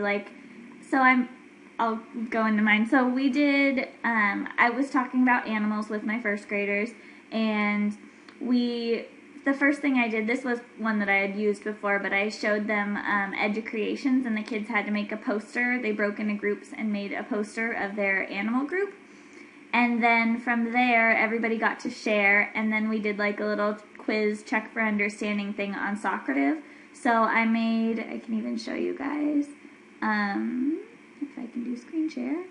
like, I'll go into mine. So we did, I was talking about animals with my first graders, and the first thing I did, this was one that I had used before, but I showed them Educreations, and the kids had to make a poster. They broke into groups and made a poster of their animal group. And then from there, everybody got to share, and then we did like a little quiz, check for understanding thing on Socrative. So I can even show you guys, if I can do screen share.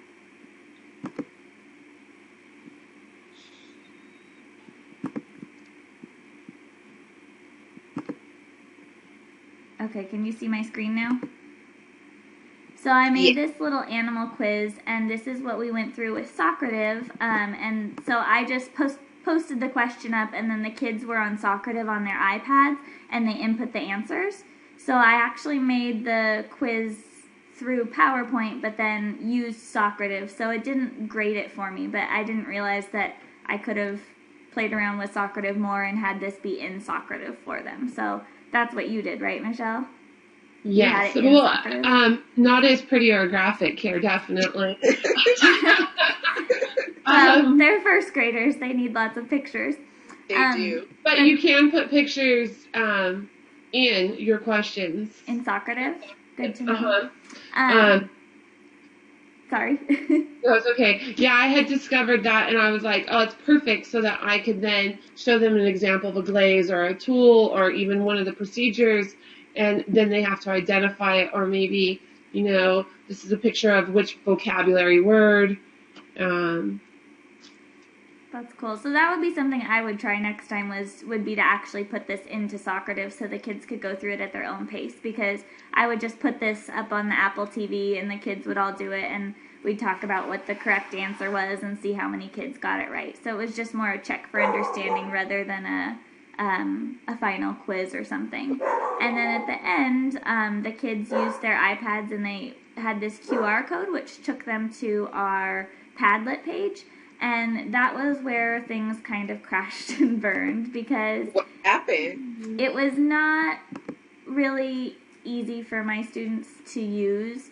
Okay, can you see my screen now? So I made this little animal quiz, and this is what we went through with Socrative. And so I just posted the question up, and then the kids were on Socrative on their iPads, and they input the answers. So I actually made the quiz through PowerPoint, but then used Socrative. So it didn't grade it for me, but I didn't realize that I could have played around with Socrative more and had this be in Socrative for them. So that's what you did, right, Michelle? Yes, well, not as pretty or graphic here, definitely. They're first graders. They need lots of pictures. They do. But you can put pictures in your questions. In Socrative? Good to know. Sorry. No, it's okay. Yeah, I had discovered that, and I was like, oh, it's perfect, so that I could then show them an example of a glaze or a tool or even one of the procedures, and then they have to identify it, or maybe, this is a picture of which vocabulary word. That's cool. So that would be something I would try next time would be to actually put this into Socrative so the kids could go through it at their own pace, because I would just put this up on the Apple TV and the kids would all do it, and we'd talk about what the correct answer was and see how many kids got it right. So it was just more a check for understanding rather than a final quiz or something. And then at the end, the kids used their iPads and they had this QR code which took them to our Padlet page. And that was where things kind of crashed and burned, because what happened? It was not really easy for my students to use.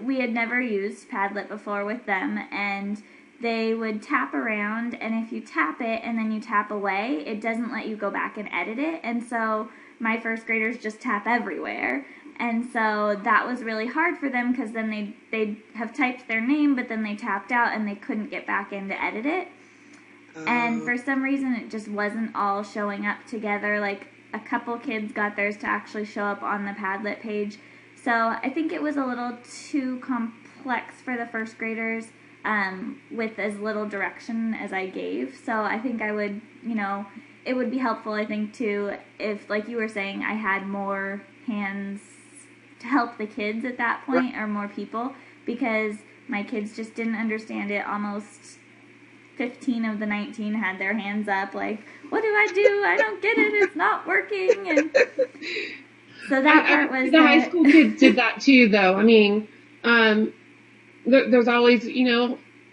We had never used Padlet before with them, and they would tap around, and if you tap it and then you tap away, it doesn't let you go back and edit it. And so my first graders just tap everywhere. And so that was really hard for them, because then they'd have typed their name, but then they tapped out and they couldn't get back in to edit it. And for some reason, it just wasn't all showing up together. Like, a couple kids got theirs to actually show up on the Padlet page. So I think it was a little too complex for the first graders with as little direction as I gave. So I think I would, it would be helpful, I think, too, if, like you were saying, I had more hands to help the kids at that point, or more people, because my kids just didn't understand it. Almost 15 of the 19 had their hands up like, what do? I don't get it. It's not working. And so that part was... The high school kids did that too, though. I mean, there's always,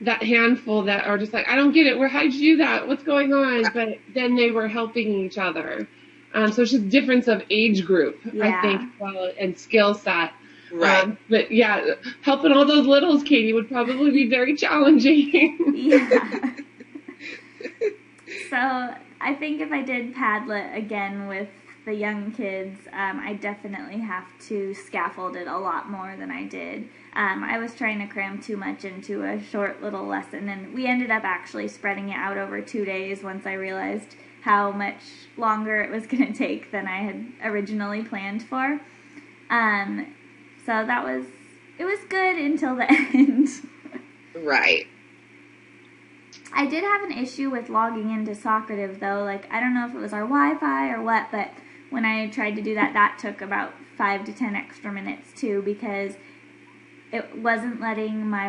that handful that are just like, I don't get it. How'd you do that? What's going on? But then they were helping each other. So it's just difference of age group, I think, and skill set. Right. But yeah, helping all those littles, Katie, would probably be very challenging. Yeah. So I think if I did Padlet again with the young kids, I definitely have to scaffold it a lot more than I did. I was trying to cram too much into a short little lesson, and we ended up actually spreading it out over 2 days once I realized how much longer it was going to take than I had originally planned for. So it was good until the end. Right. I did have an issue with logging into Socrative, though. Like, I don't know if it was our Wi-Fi or what, but when I tried to do that, that took about 5 to 10 extra minutes, too, because it wasn't letting my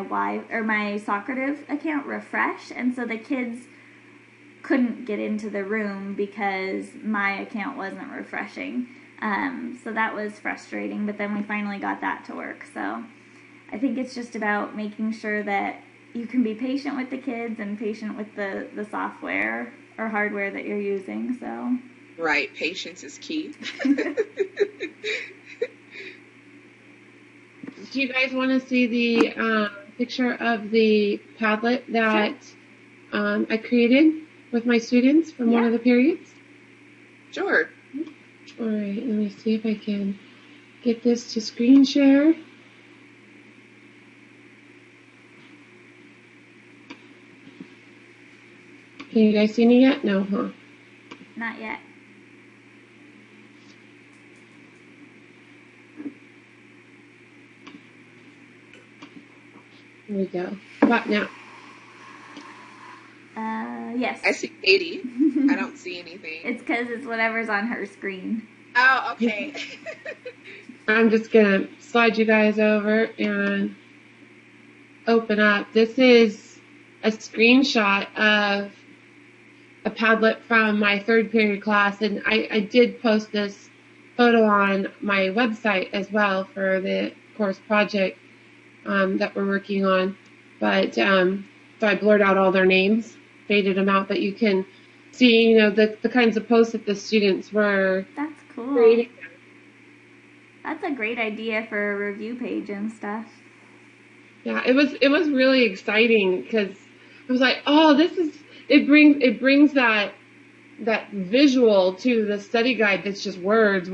Socrative account refresh, and so the kids couldn't get into the room because my account wasn't refreshing. So that was frustrating, but then we finally got that to work. So I think it's just about making sure that you can be patient with the kids and patient with the software or hardware that you're using. So right, patience is key. Do you guys want to see the picture of the Padlet that I created with my students from one of the periods? Sure. All right, let me see if I can get this to screen share. Can you guys see me yet? No, huh? Not yet. Here we go. What now? Yes. I see Katie. I don't see anything. It's because it's whatever's on her screen. Oh, okay. I'm just gonna slide you guys over and open up. This is a screenshot of a Padlet from my third period class, and I did post this photo on my website as well for the course project that we're working on. But so I blurred out all their names, faded them out, but you can see, you know, the kinds of posts that the students were That's cool. creating. That's a great idea for a review page and stuff. Yeah, it was really exciting because I was like, oh, it brings that visual to the study guide that's just words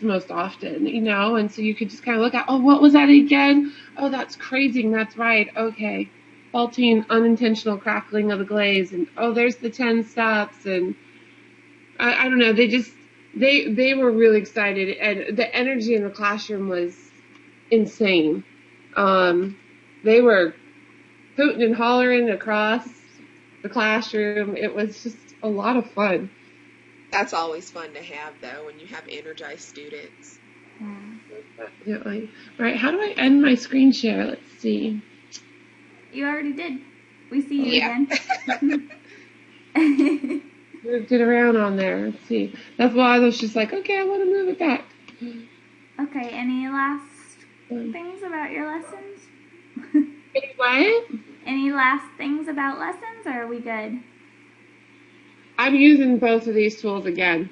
most often, you know, and so you could just kind of look at, oh, what was that again? Oh, that's crazing, that's right, okay. Faulting unintentional crackling of the glaze, and oh, there's the 10 steps, and I don't know, they were really excited, and the energy in the classroom was insane. They were hooting and hollering across the classroom. It was just a lot of fun. That's always fun to have, though, when you have energized students. Yeah. Definitely. All right, how do I end my screen share? Let's see. You already did. We see you Yeah. again. Moved it around on there. Let's see. That's why I was just like, okay, I want to move it back. Okay, any last things about your lessons? Anyway, Any last things about lessons, or are we good? I'm using both of these tools again.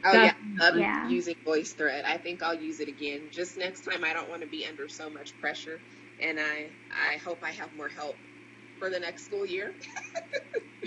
Oh, yeah. I love Yeah. using VoiceThread. I think I'll use it again. Just next time, I don't want to be under so much pressure, and I hope I have more help for the next school year.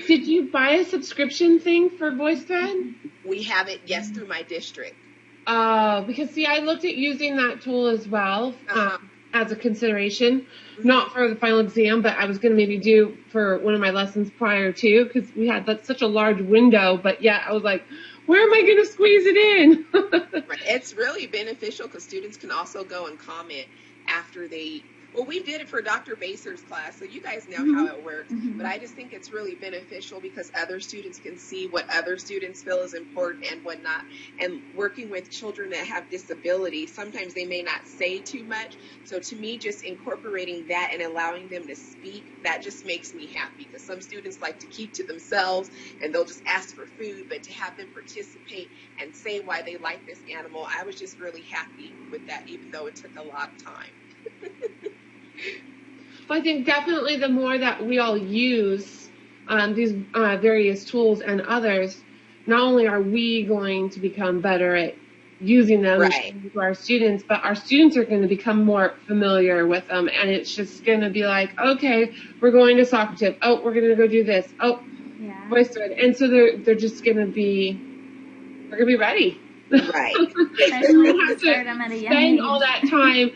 Did you buy a subscription thing for VoiceThread? We have it, yes, through my district. Because see, I looked at using that tool as well Uh-huh. as a consideration, not for the final exam, but I was going to maybe do for one of my lessons prior to, because we had such a large window. But yeah, I was like, where am I going to squeeze it in? Right. It's really beneficial because students can also go and comment after they. Well, we did it for Dr. Baser's class, so you guys know how it works. Mhm. But I just think it's really beneficial because other students can see what other students feel is important and whatnot. And working with children that have disabilities, sometimes they may not say too much. So to me, just incorporating that and allowing them to speak, that just makes me happy because some students like to keep to themselves and they'll just ask for food. But to have them participate and say why they like this animal, I was just really happy with that, even though it took a lot of time. I think definitely the more that we all use these various tools and others, not only are we going to become better at using them Right. to our students, but our students are going to become more familiar with them, and it's just going to be like, okay, we're going to Socrative. Oh, we're going to go do this. Oh, Yeah. VoiceThread. And so they're just going to be, they're going to be ready. Right. Especially We if you have start them at a to young spend age. all that time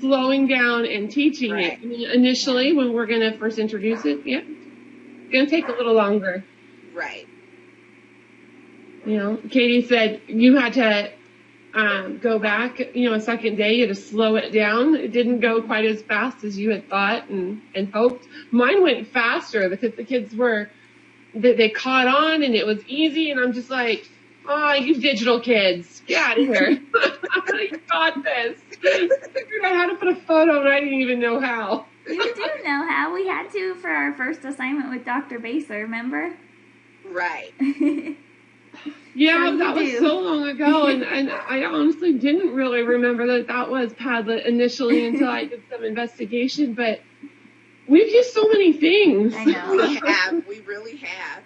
slowing down and teaching Right. it. I mean, initially, when we're going to first introduce it, yeah, it's going to take a little longer. Right. You know, Katie said you had to go back, you know, a second day, you had to slow it down. It didn't go quite as fast as you had thought and hoped. Mine went faster because the kids they caught on and it was easy, and I'm just like, oh, you digital kids, get out of here. You got this. I figured I had to put a photo and I didn't even know how. You do know how. We had to for our first assignment with Dr. Baser, remember? Right. Yeah, So that you was do. so long ago, and I honestly didn't really remember that was Padlet initially until I did some investigation, but we've used so many things. I know. We have. We really have.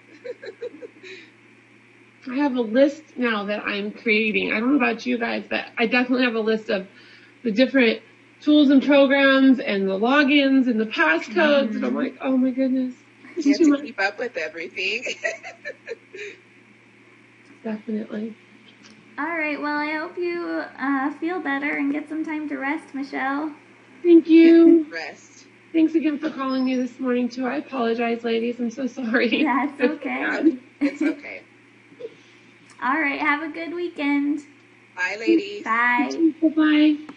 I have a list now that I'm creating. I don't know about you guys, but I definitely have a list of the different tools and programs and the logins and the passcodes. And I'm like, oh my goodness. This You is have too to much. keep up with everything. Definitely. All right. Well, I hope you feel better and get some time to rest, Michelle. Thank you. Rest. Thanks again for calling me this morning, too. I apologize, ladies. I'm so sorry. That's okay. It's okay. All right. Have a good weekend. Bye, ladies. Bye. Bye-bye.